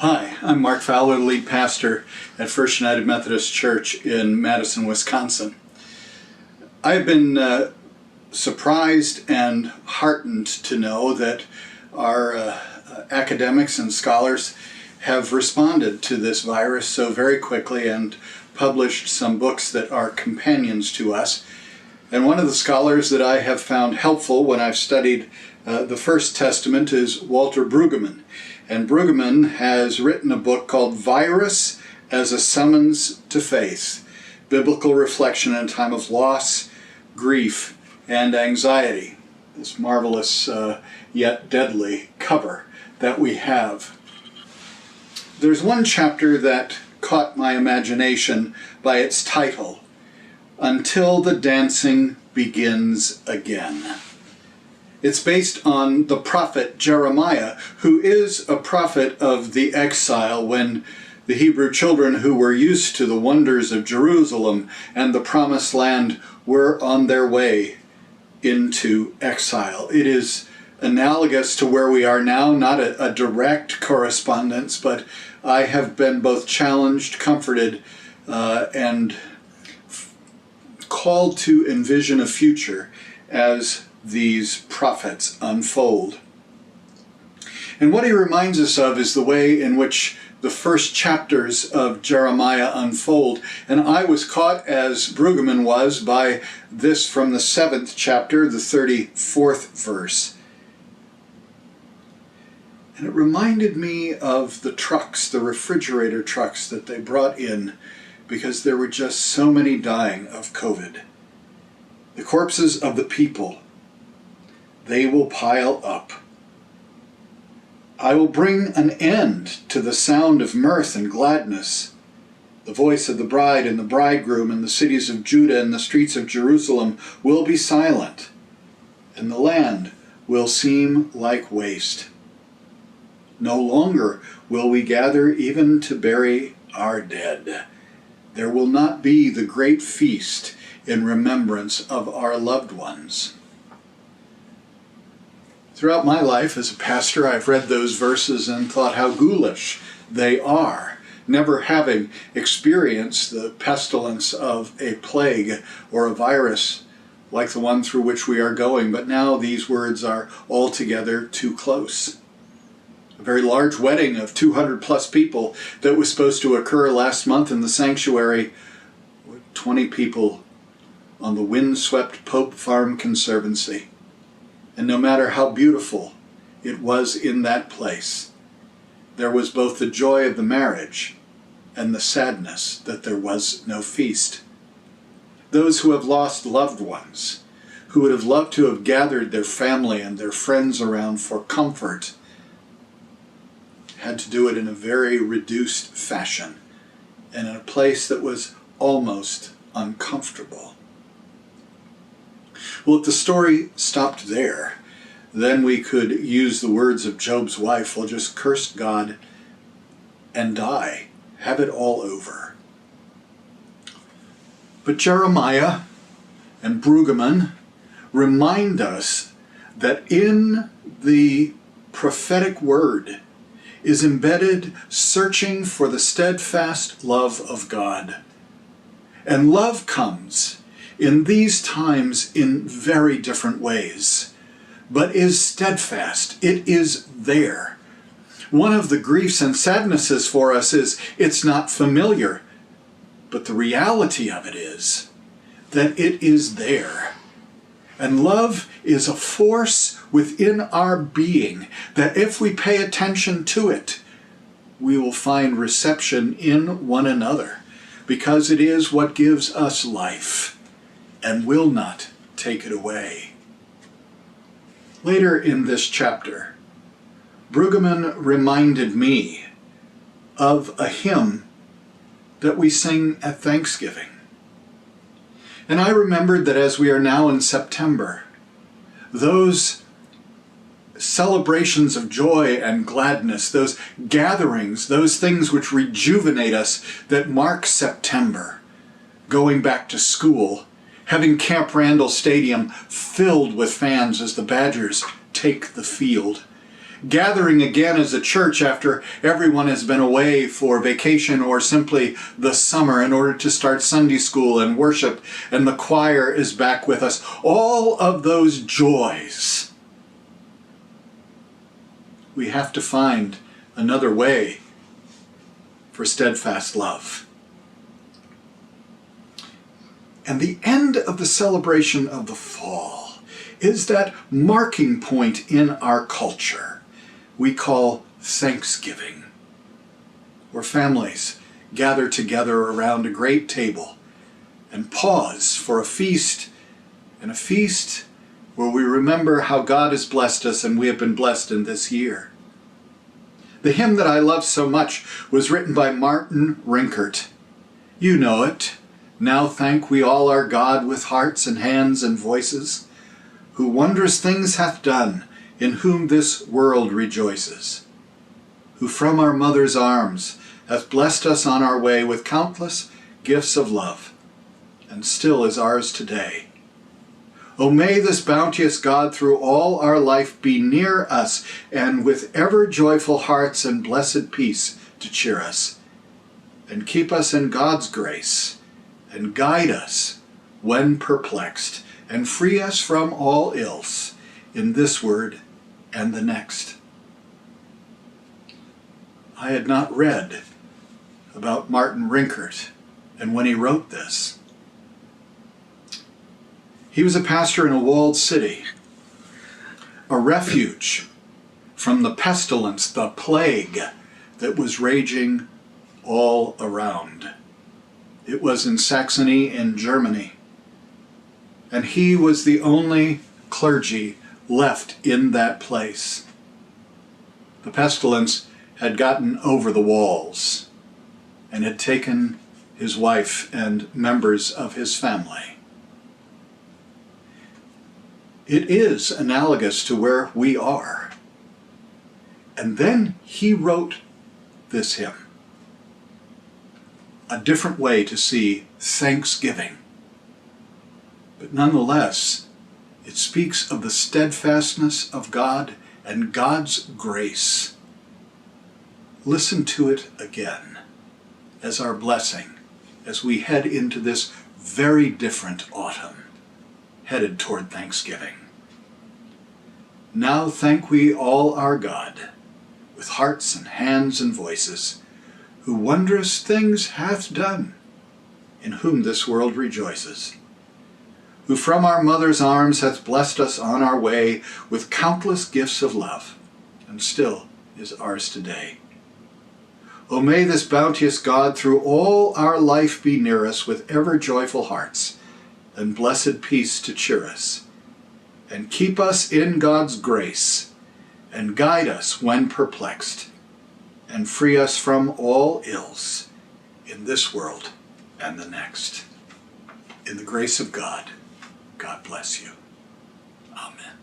Hi, I'm Mark Fowler, lead pastor at First United Methodist Church in Madison, Wisconsin. I've been surprised and heartened to know that our academics and scholars have responded to this virus so very quickly and published some books that are companions to us. And one of the scholars that I have found helpful when I've studied the First Testament is Walter Brueggemann. And Brueggemann has written a book called Virus as a Summons to Faith, Biblical Reflection in a Time of Loss, Grief, and Anxiety. This marvelous yet deadly cover that we have. There's one chapter that caught my imagination by its title, Until the Dancing Begins Again. It's based on the prophet Jeremiah, who is a prophet of the exile when the Hebrew children who were used to the wonders of Jerusalem and the promised land were on their way into exile. It is analogous to where we are now, not a direct correspondence, but I have been both challenged, comforted, and called to envision a future as these prophets unfold. And what he reminds us of is the way in which the first chapters of Jeremiah unfold. And I was caught, as Brueggemann was, by this from the 7th chapter, the 34th verse. And it reminded me of the trucks, the refrigerator trucks that they brought in because there were just so many dying of COVID. The corpses of the people, they will pile up. I will bring an end to the sound of mirth and gladness. The voice of the bride and the bridegroom in the cities of Judah and the streets of Jerusalem will be silent, and the land will seem like waste. No longer will we gather even to bury our dead. There will not be the great feast in remembrance of our loved ones. Throughout my life as a pastor, I've read those verses and thought how ghoulish they are, never having experienced the pestilence of a plague or a virus like the one through which we are going. But now these words are altogether too close. A very large wedding of 200 plus people that was supposed to occur last month in the sanctuary, with 20 people on the windswept Pope Farm Conservancy. And no matter how beautiful it was in that place, there was both the joy of the marriage and the sadness that there was no feast. Those who have lost loved ones, who would have loved to have gathered their family and their friends around for comfort, had to do it in a very reduced fashion and in a place that was almost uncomfortable. Well, if the story stopped there, then we could use the words of Job's wife, well, just curse God and die. Have it all over. But Jeremiah and Brueggemann remind us that in the prophetic word is embedded searching for the steadfast love of God. And love comes in these times in very different ways, but is steadfast. It is there. One of the griefs and sadnesses for us is it's not familiar, but the reality of it is that it is there. And love is a force within our being that if we pay attention to it, we will find reception in one another, because it is what gives us life and will not take it away. Later in this chapter, Brueggemann reminded me of a hymn that we sing at Thanksgiving. And I remembered that as we are now in September, those celebrations of joy and gladness, those gatherings, those things which rejuvenate us that mark September, going back to school, having Camp Randall Stadium filled with fans as the Badgers take the field, gathering again as a church after everyone has been away for vacation or simply the summer in order to start Sunday school and worship, and the choir is back with us. All of those joys. We have to find another way for steadfast love. And the end of the celebration of the fall is that marking point in our culture we call Thanksgiving, where families gather together around a great table and pause for a feast, and a feast where we remember how God has blessed us and we have been blessed in this year. The hymn that I love so much was written by Martin Rinkart. You know it. Now thank we all our God with hearts and hands and voices, who wondrous things hath done, in whom this world rejoices, who from our mother's arms hath blessed us on our way with countless gifts of love, and still is ours today. O may this bounteous God through all our life be near us, and with ever joyful hearts and blessed peace to cheer us, and keep us in God's grace, and guide us when perplexed, and free us from all ills in this word and the next. I had not read about Martin Rinkart and when he wrote this. He was a pastor in a walled city, a refuge from the pestilence, the plague that was raging all around. It was in Saxony in Germany, and he was the only clergy left in that place. The pestilence had gotten over the walls and had taken his wife and members of his family. It is analogous to where we are. And then he wrote this hymn, a different way to see Thanksgiving. But nonetheless, it speaks of the steadfastness of God and God's grace. Listen to it again as our blessing as we head into this very different autumn, headed toward Thanksgiving. Now thank we all our God, with hearts and hands and voices, who wondrous things hath done, in whom this world rejoices, who from our mother's arms hath blessed us on our way with countless gifts of love, and still is ours today. O may this bounteous God through all our life be near us with ever joyful hearts, and blessed peace to cheer us, and keep us in God's grace, and guide us when perplexed, and free us from all ills in this world and the next. In the grace of God, God bless you. Amen.